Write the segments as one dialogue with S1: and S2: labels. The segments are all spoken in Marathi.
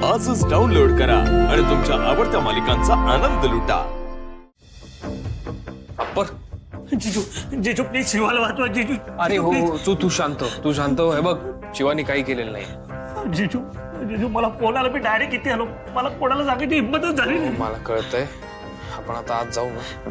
S1: आजच डाउनलोड करा आणि तुमच्या आवडत्या मालिकांचा आनंद लुटा।
S2: अप्पर
S3: जीजू जीजू प्लीज शिवाला वाचवा जीजू।
S2: अरे हो तू शांत हे बघ शिवानी काही केलेलं नाही।
S3: जीजू जीजू मला फोन आला, मी डायरेक्ट इथे आलो, मला कोणाला सांगायची हिंमतच झाली नाही।
S2: मला कळतंय, आपण आता आज जाऊ ना,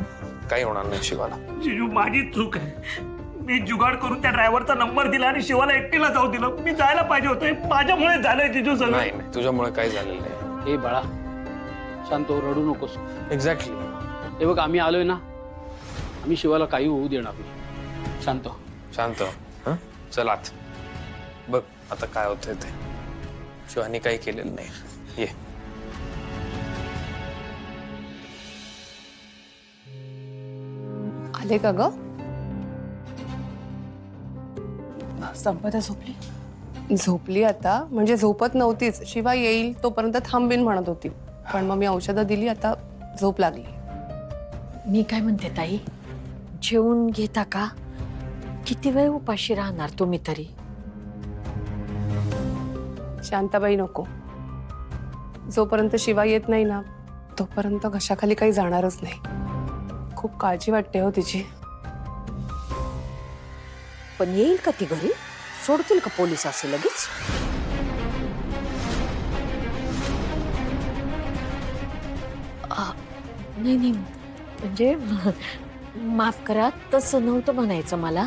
S2: काही होणार नाही शिवाला।
S3: जीजू माझी चूक आहे, मी जुगाड करून त्या ड्रायव्हरचा नंबर दिला आणि शिवाला एकटीला जाऊ दिलं। मी जायला पाहिजे होतं, माझ्यामुळे झालंय जीजू सगळं।
S2: नाही तुझ्यामुळे काही झालेलं नाही।
S4: ए बाळा शांत हो, रडू नकोस।
S2: एक्झॅक्टली
S4: हे बघ आम्ही आलोय ना, आम्ही शिवाला काही होऊ देणार नाही। शांत हो।
S2: शांत हं? चल आत बघ आता काय होतंय ते। शिवानी काही केलेलं नाही, ये।
S5: आले का ग?
S6: संपदा झोपली?
S5: झोपली आता, म्हणजे झोपत नव्हतीच, शिवा येईल तोपर्यंत थांबीन म्हणत होती, पण मग मी औषधं दिली, आता झोप लागली।
S6: मी काय म्हणते ताई, जेवून घेता का? किती वेळ उपाशी राहणार तुम्ही तरी?
S5: शांताबाई नको, जोपर्यंत शिवा येत नाही ना तोपर्यंत घशाखाली काही जाणारच नाही। खूप काळजी वाटते हो तिची।
S6: पण येईल का ती घरी? सोडतील का पोलीस असे लगेच? नाही नाही, म्हणजे माफ करा, तसं नव्हतं म्हणायचं मला।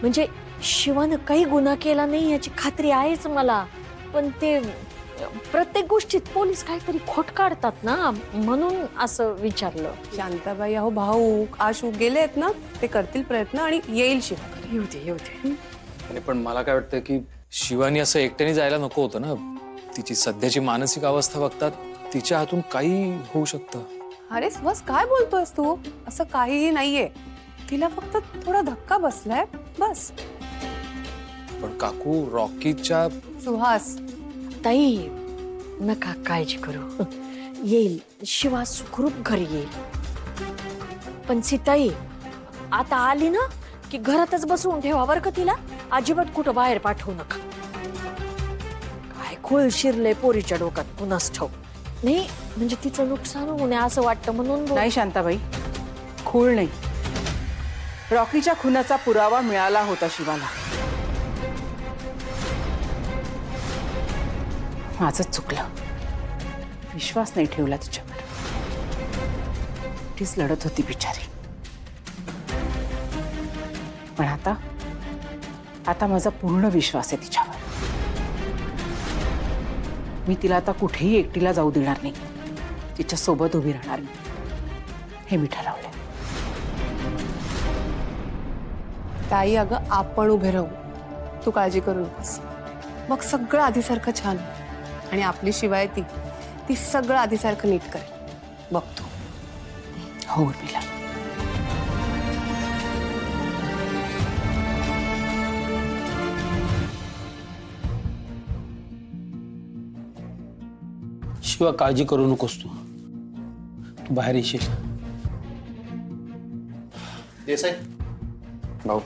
S6: म्हणजे शिवानं काही गुन्हा केला नाही याची खात्री आहेच मला, पण ते प्रत्येक गोष्टीत पोलीस काहीतरी खोट काढतात ना, म्हणून असं विचारलं।
S5: शांताबाई अहो, भाऊ आशू गेलेत ना, ते करतील प्रयत्न आणि येईल शिवा।
S6: येऊ दे।
S2: आणि पण मला काय वाटतं की शिवानी असं एकट्याने जायला नको होतं ना। तिची सध्याची मानसिक अवस्था बघतात तिच्या हातून काही होऊ शकतं।
S5: अरे बस काय बोलतोयस तू? असं काहीही नाहीये, तिला फक्त थोडा धक्का बसलाय बस।
S2: पण काकू रॉकीच्या
S5: सुहास
S6: ताई नका काळजी करू, येईल शिवा, सुखरूप घरी येईल। पण सीताई आता आली ना की घरातच बसवून ठेवा बरं का तिला, अजिबात कुठं बाहेर पाठवू नका। काय खोल शिरले पोरीच्या डोक्यात कुणास ठाऊक नाही, म्हणजे तिचं नुकसान होऊ नये असं वाटतं म्हणून
S7: नाही शांताबाई, खूळ नाही, रॉकीच्या खुनाचा पुरावा मिळाला होता शिवाला। माझंच चुकलं, विश्वास नाही ठेवला तिच्यावर। तीच लढत होती बिचारी, पण आता माझा पूर्ण विश्वास आहे तिच्यावर। मी तिला आता कुठेही एकटीला जाऊ देणार नाही, तिच्या सोबत उभी राहणार मी, हे मी ठरवलं।
S5: ताई अगं, आपण उभे राहू, तू काळजी करू नकोस, मग सगळं आधीसारखं छान, आणि आपली शिवाय ती सगळं आधीसारखं नीट करेल, बघतो।
S7: हो उर्मिला।
S4: शिवा काळजी करू नकोस, तू बाहेर येशील।
S8: देसाई
S2: भाऊ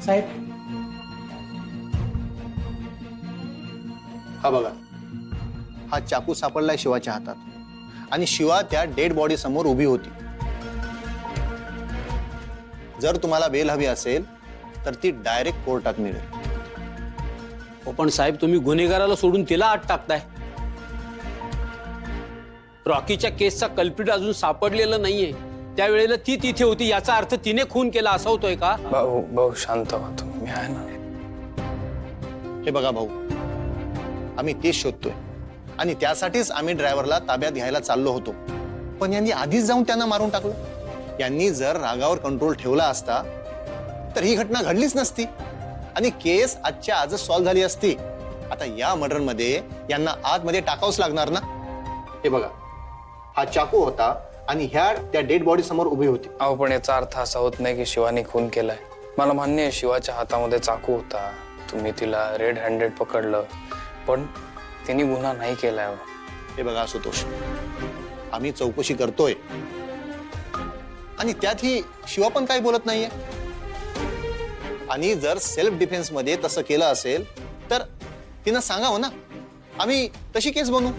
S8: साहेब, हा बघा, हा चाकू सापडलाय शिवाच्या हातात, आणि शिवा त्या डेड बॉडी समोर उभी होती। जर तुम्हाला बेल हवी असेल तर ती डायरेक्ट कोर्टात मिळेल।
S4: हो पण साहेब, तुम्ही गुन्हेगाराला सोडून तिला आत टाकताय। रॉकीच्या केसचा कल्प्रिट अजून सापडलेला नाहीये, त्यावेळेला ती तिथे होती, याचा अर्थ तिने खून केला असा होतोय का?
S2: भाऊ शांत व्हा तुम्ही, मी आहे ना।
S8: हे बघा भाऊ, आम्ही तेच शोधतोय, आणि त्यासाठीच आम्ही ड्रायव्हरला ताब्यात घ्यायला चाललो होतो, पण यांनी आधीच जाऊन त्यांना मारून टाकलं। यांनी जर रागावर कंट्रोल ठेवला असता तर ही घटना घडलीच नसती, आणि केस आजच्या आजच सॉल्व्ह झाली असती। आता या मर्डरमध्ये यांना आतमध्ये टाकावंच लागणार ना। हे बघा, हा चाकू होता आणि ह्या त्या डेड बॉडी समोर उभी होती।
S2: अहो पण याचा अर्थ असा होत नाही की शिवानी खून केलाय। मला मान्य आहे शिवाच्या हातामध्ये चाकू होता, तुम्ही तिला रेड हँडेड पकडलं, पण तिने गुन्हा नाही केलाय।
S8: हे बघा आशुतोष, आम्ही चौकशी करतोय, आणि त्यात ही शिवा पण काही बोलत नाहीये। आणि जर सेल्फ डिफेन्स मध्ये तसं केलं असेल तर तिनं सांगावं ना, आम्ही तशी केस बनवू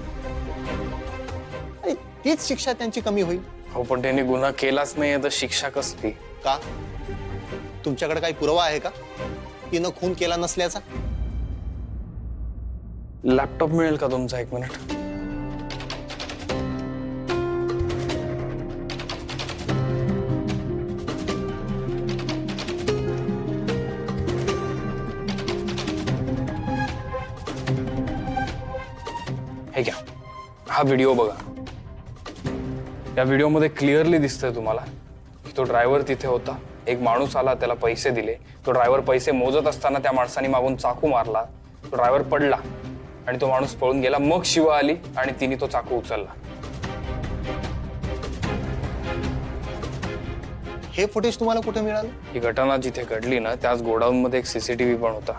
S8: आणि तीच शिक्षा त्यांची कमी होईल.
S2: हो पण त्यांनी गुन्हा केलाच नाहीये तर शिक्षा कसली?
S8: का? तुमच्याकडे काही पुरावा आहे का तिनं खून केला नसल्याचा?
S2: लॅपटॉप मिळेल का तुमचा? 1 मिनिट. हे घ्या, हा व्हिडिओ बघा. या व्हिडिओमध्ये क्लिअरली दिसतंय तुम्हाला की तो ड्रायव्हर तिथे होता. एक माणूस आला, त्याला पैसे दिले. तो ड्रायव्हर पैसे मोजत असताना त्या माणसाने मागून चाकू मारला. तो ड्रायव्हर पडला आणि तो माणूस पळून गेला. मग शिवा आली आणि तिने तो चाकू उचलला.
S8: हे फुटेज तुम्हाला कुठे मिळालं?
S2: ही घटना जिथे घडली ना त्याच गोडाऊन मध्ये एक सीसीटीव्ही पण होता.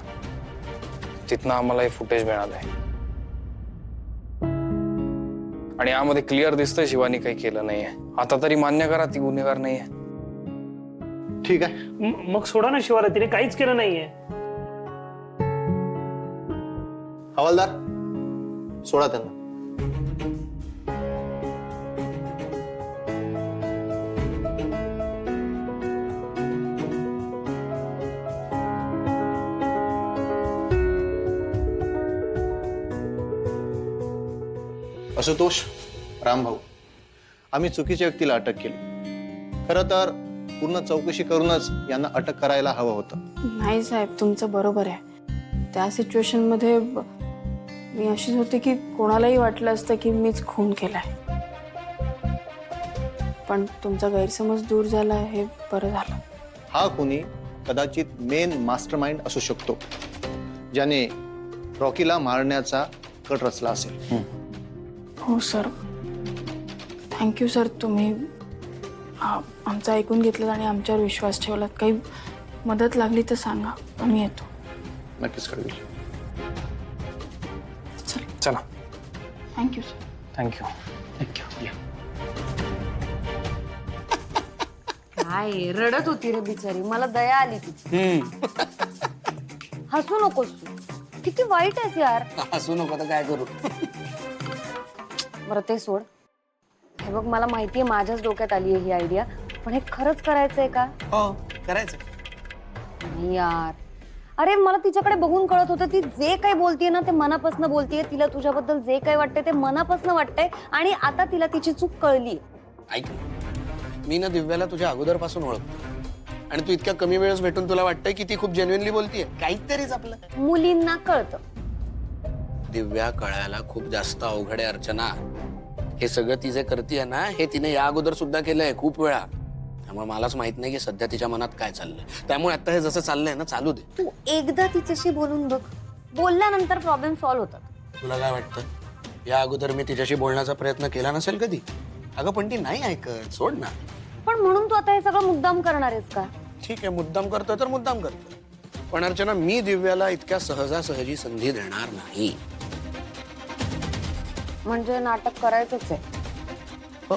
S2: तिथनं आम्हाला हे फुटेज मिळालंय आणि यामध्ये क्लिअर दिसतंय शिवानी काही केलं नाहीये. आता तरी मान्य करा ती गुन्हेगार नाहीये.
S8: ठीक आहे,
S3: मग सोडा ना शिवाला, तिने काहीच केलं नाहीये.
S8: हवालदार सोडा त्यांना. आशुतोष, रामभाऊ, आम्ही चुकीच्या व्यक्तीला अटक केली. खरं तर पूर्ण चौकशी करूनच यांना अटक करायला हवं होतं.
S5: नाही साहेब, तुमचं बरोबर आहे. त्या सिच्युएशन मध्ये मी अशीच होते की कोणालाही वाटलं असतं की मीच खून केलाय. पण तुमचा गैरसमज दूर झाला, हे बरं झालं.
S8: हा खुनी कदाचित मेन मास्टरमाइंड असू शकतो, ज्याने रॉकीला मारण्याचा कट रचला असेल.
S5: हो सर, थँक्यू सर. तुम्ही आमचं ऐकून घेतलं आणि आमच्यावर विश्वास ठेवलात. काही मदत लागली तर सांगा, आम्ही येतो.
S8: नक्कीच कळवेल.
S2: चला,
S5: थँक्यू सर.
S2: थँक्यू. थँक्यू.
S6: काय रडत होती रे बिचारी, मला दया आली तिची. हसू नकोस तू, किती वाईट आहेस यार.
S4: हसू नको तर काय करू.
S6: बरं ते सोड. हे बघ, मला माहितीये माझ्याच डोक्यात आली आहे ही आयडिया, पण हे खरंच करायचंय का?
S4: हो करायचं.
S6: नाही यार, अरे मला तिच्याकडे बघून कळत होतं ती जे काही बोलतीये ना ते मनापासून बोलतीये. तिला तुझ्याबद्दल जे काही वाटतंय ते मनापासून वाटतंय आणि आता तिला तिची चूक कळली.
S9: ऐक, मी ना दिव्याला तुझ्या अगोदरपासून ओळखतो आणि तू इतक्या कमी वेळेस भेटून तुला वाटतंय की ती खूप जेन्युइनली बोलतीये. काहीतरीच आपलं.
S6: मुलींना कळतं.
S9: दिव्या कळायला खूप जास्त अवघड आहे अर्चना. हे सगळं ती जे करतीये ना हे तिने या अगोदर सुद्धा केलंय खूप वेळा. त्यामुळे मलाच माहित नाही की सध्या तिच्या मनात काय चाललंय. त्यामुळे आता हे जसं चाललंय ना चालू दे.
S6: तू एकदा तिच्याशी बोलून बघ, बोलल्यानंतर प्रॉब्लेम सॉल्व्ह होतात.
S9: तुला काय वाटतं या अगोदर मी तिच्याशी बोलण्याचा प्रयत्न केला नसेल कधी? अगं पण ती नाही ऐकत, सोड ना.
S6: पण म्हणून तू आता हे सगळं मुद्दाम करणार आहेस का?
S9: ठीक आहे, मुद्दाम करतोय तर मुद्दाम करतोय. पण अर्चना, मी दिव्याला इतक्या सहजासहजी संधी देणार नाही.
S6: म्हणजे नाटक करायचंच आहे.
S9: हो,